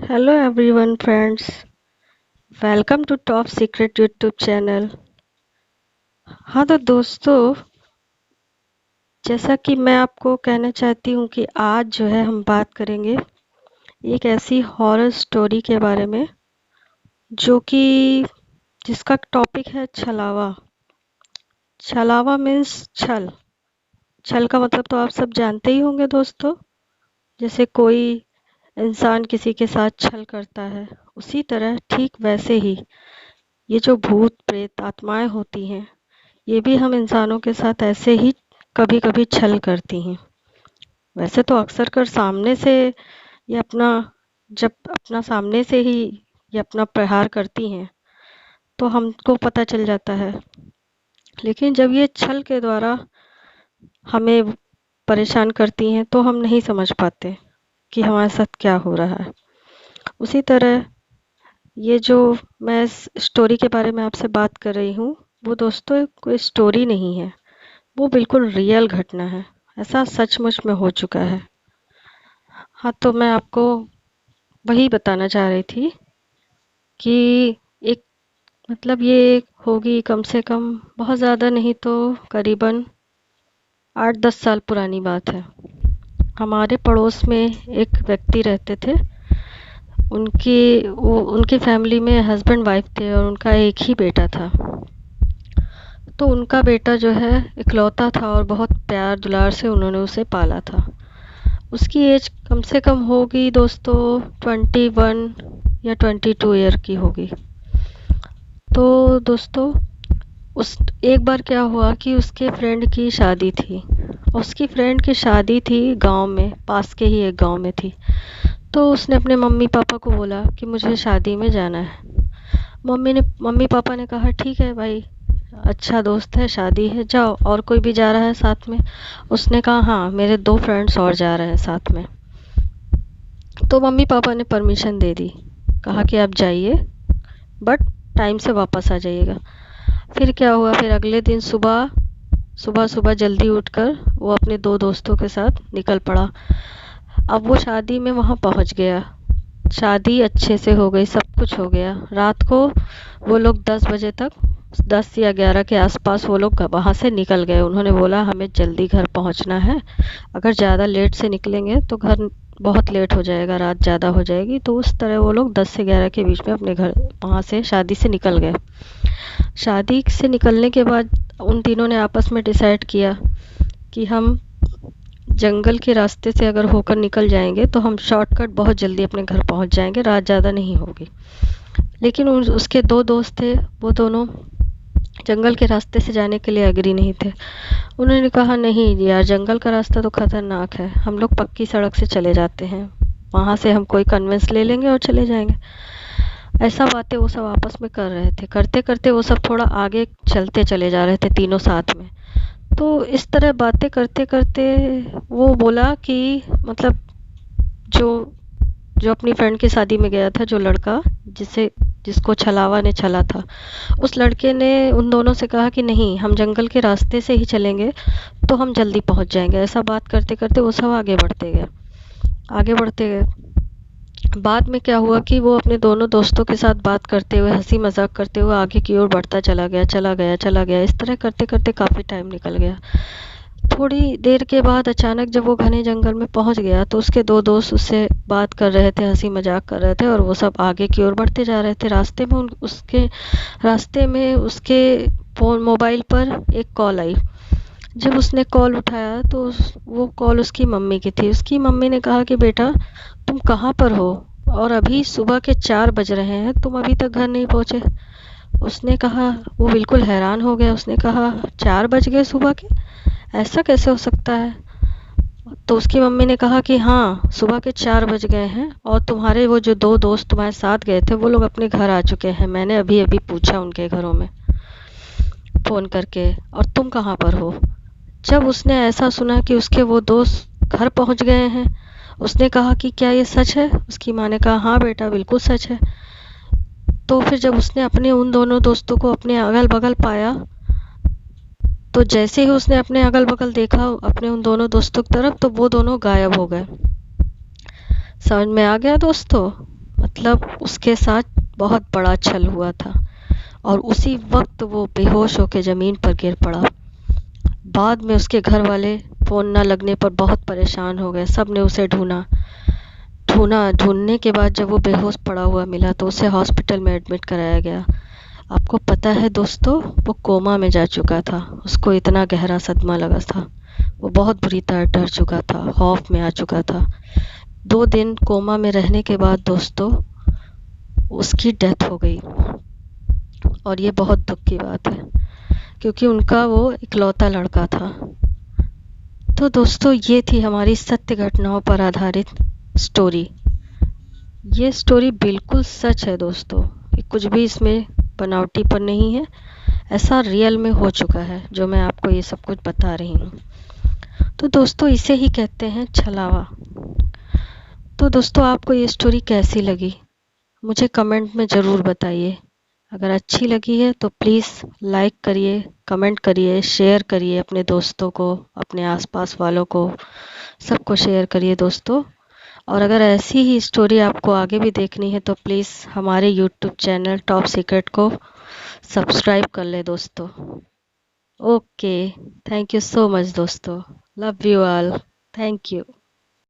Hello everyone friends, welcome to Top Secret YouTube channel. हाँ तो दोस्तों, जैसा कि मैं आपको कहना चाहती हूँ कि आज जो है हम बात करेंगे एक ऐसी हॉरर स्टोरी के बारे में जो कि जिसका टॉपिक है छलावा। छलावा मीन्स छल। छल का मतलब तो आप सब जानते ही होंगे दोस्तों। जैसे कोई इंसान किसी के साथ छल करता है, उसी तरह ठीक वैसे ही ये जो भूत प्रेत आत्माएं होती हैं, ये भी हम इंसानों के साथ ऐसे ही कभी-कभी छल करती हैं। वैसे तो अक्सर कर सामने से ये अपना जब अपना सामने से ही ये अपना प्रहार करती हैं, तो हमको पता चल जाता है। लेकिन जब ये छल के द्वारा हमें परेशान करती हैं, तो हम नहीं समझ पाते कि हमारे साथ क्या हो रहा है। उसी तरह ये जो मैं इस स्टोरी के बारे में आपसे बात कर रही हूँ, वो दोस्तों कोई स्टोरी नहीं है, वो बिल्कुल रियल घटना है। ऐसा सचमुच में हो चुका है। हाँ, तो मैं आपको वही बताना चाह रही थी कि एक मतलब ये होगी कम से कम, बहुत ज़्यादा नहीं तो करीबन 8-10 साल पुरानी बात है। हमारे पड़ोस में एक व्यक्ति रहते थे। उनकी फैमिली में हस्बैंड वाइफ थे और उनका एक ही बेटा था। तो उनका बेटा जो है इकलौता था और बहुत प्यार दुलार से उन्होंने उसे पाला था। उसकी एज कम से कम होगी दोस्तों 21 या 22 ईयर की होगी। तो दोस्तों, उस एक बार क्या हुआ कि उसके फ्रेंड की शादी थी। उसकी फ्रेंड की शादी थी गांव में, पास के ही एक गांव में थी। तो उसने अपने मम्मी पापा को बोला कि मुझे शादी में जाना है। मम्मी पापा ने कहा ठीक है भाई, अच्छा दोस्त है, शादी है, जाओ। और कोई भी जा रहा है साथ में? उसने कहा हाँ, मेरे 2 फ्रेंड्स और जा रहे हैं साथ में। तो मम्मी पापा ने परमिशन दे दी, कहा कि आप जाइए, बट टाइम से वापस आ जाइएगा। फिर क्या हुआ, फिर अगले दिन सुबह सुबह सुबह जल्दी उठकर वो अपने 2 दोस्तों के साथ निकल पड़ा। अब वो शादी में वहाँ पहुँच गया। शादी अच्छे से हो गई, सब कुछ हो गया। रात को वो लोग 10 बजे तक, 10 या 11 के आसपास वो लोग वहाँ से निकल गए। उन्होंने बोला हमें जल्दी घर पहुँचना है, अगर ज़्यादा लेट से निकलेंगे तो घर बहुत लेट हो जाएगा, रात ज़्यादा हो जाएगी। तो उस तरह वो लोग 10 से 11 के बीच में अपने घर वहाँ से शादी से निकल गए। शादी से निकलने के बाद उन तीनों ने आपस में डिसाइड किया कि हम जंगल के रास्ते से अगर होकर निकल जाएंगे तो हम शॉर्टकट बहुत जल्दी अपने घर पहुंच जाएंगे, रात ज़्यादा नहीं होगी। लेकिन उसके 2 दोस्त थे, वो दोनों जंगल के रास्ते से जाने के लिए एग्री नहीं थे। उन्होंने कहा नहीं यार, जंगल का रास्ता तो खतरनाक है, हम लोग पक्की सड़क से चले जाते हैं, वहाँ से हम कोई कन्वेंस ले लेंगे और चले जाएंगे। ऐसा बातें वो सब आपस में कर रहे थे। करते करते वो सब थोड़ा आगे चलते चले जा रहे थे तीनों साथ में। तो इस तरह बातें करते करते वो बोला कि मतलब जो जो अपनी फ्रेंड की शादी में गया था, जो लड़का जिसको छलावा ने छला था, उस लड़के ने उन दोनों से कहा कि नहीं, हम जंगल के रास्ते से ही चलेंगे तो हम जल्दी पहुंच जाएंगे। ऐसा बात करते करते वो सब आगे बढ़ते गए, आगे बढ़ते गए। बाद में क्या हुआ कि वो अपने दोनों दोस्तों के साथ बात करते हुए, हंसी मजाक करते हुए आगे की ओर बढ़ता चला गया, चला गया, चला गया। इस तरह करते करते काफ़ी टाइम निकल गया। थोड़ी देर के बाद अचानक जब वो घने जंगल में पहुंच गया, तो उसके 2 दोस्त उससे बात कर रहे थे, हंसी मजाक कर रहे थे, और वो सब आगे की ओर बढ़ते जा रहे थे। रास्ते में उसके फोन मोबाइल पर एक कॉल आई। जब उसने कॉल उठाया तो वो कॉल उसकी मम्मी की थी। उसकी मम्मी ने कहा कि बेटा, तुम कहाँ पर हो, और अभी सुबह के 4 बज रहे हैं, तुम अभी तक घर नहीं पहुँचे। उसने कहा, वो बिल्कुल हैरान हो गया। उसने कहा 4 बज गए सुबह के, ऐसा कैसे हो सकता है? तो उसकी मम्मी ने कहा कि हाँ, सुबह के 4 बज गए हैं, और तुम्हारे वो जो 2 दोस्त तुम्हारे साथ गए थे, वो लोग अपने घर आ चुके हैं। मैंने अभी अभी पूछा उनके घरों में फ़ोन करके, और तुम कहाँ पर हो? जब उसने ऐसा सुना कि उसके वो दोस्त घर पहुंच गए हैं, उसने कहा कि क्या ये सच है? उसकी माँ ने कहा हाँ बेटा, बिल्कुल सच है। तो फिर जब उसने अपने उन दोनों दोस्तों को अपने अगल बगल पाया, तो जैसे ही उसने अपने अगल बगल देखा अपने उन दोनों दोस्तों की तरफ, तो वो दोनों गायब हो गए। समझ में आ गया दोस्तों? मतलब उसके साथ बहुत बड़ा छल हुआ था और उसी वक्त वो बेहोश होकर ज़मीन पर गिर पड़ा। बाद में उसके घर वाले फ़ोन न लगने पर बहुत परेशान हो गए। सब ने उसे ढूंढा। ढूंढने के बाद जब वो बेहोश पड़ा हुआ मिला तो उसे हॉस्पिटल में एडमिट कराया गया। आपको पता है दोस्तों, वो कोमा में जा चुका था। उसको इतना गहरा सदमा लगा था, वो बहुत बुरी तरह डर चुका था, खौफ में आ चुका था। 2 दिन कोमा में रहने के बाद दोस्तों उसकी डेथ हो गई और ये बहुत दुख की बात है क्योंकि उनका वो इकलौता लड़का था। तो दोस्तों ये थी हमारी सत्य घटनाओं पर आधारित स्टोरी। ये स्टोरी बिल्कुल सच है दोस्तों, कि कुछ भी इसमें बनावटीपन नहीं है। ऐसा रियल में हो चुका है जो मैं आपको ये सब कुछ बता रही हूँ। तो दोस्तों इसे ही कहते हैं छलावा। तो दोस्तों आपको ये स्टोरी कैसी लगी मुझे कमेंट में ज़रूर बताइए। अगर अच्छी लगी है तो प्लीज़ लाइक करिए, कमेंट करिए, शेयर करिए अपने दोस्तों को, अपने आसपास वालों को, सबको शेयर करिए दोस्तों। और अगर ऐसी ही स्टोरी आपको आगे भी देखनी है तो प्लीज़ हमारे यूट्यूब चैनल टॉप सीक्रेट को सब्सक्राइब कर ले दोस्तों। Okay, thank you so much दोस्तों। Love you all. Thank you.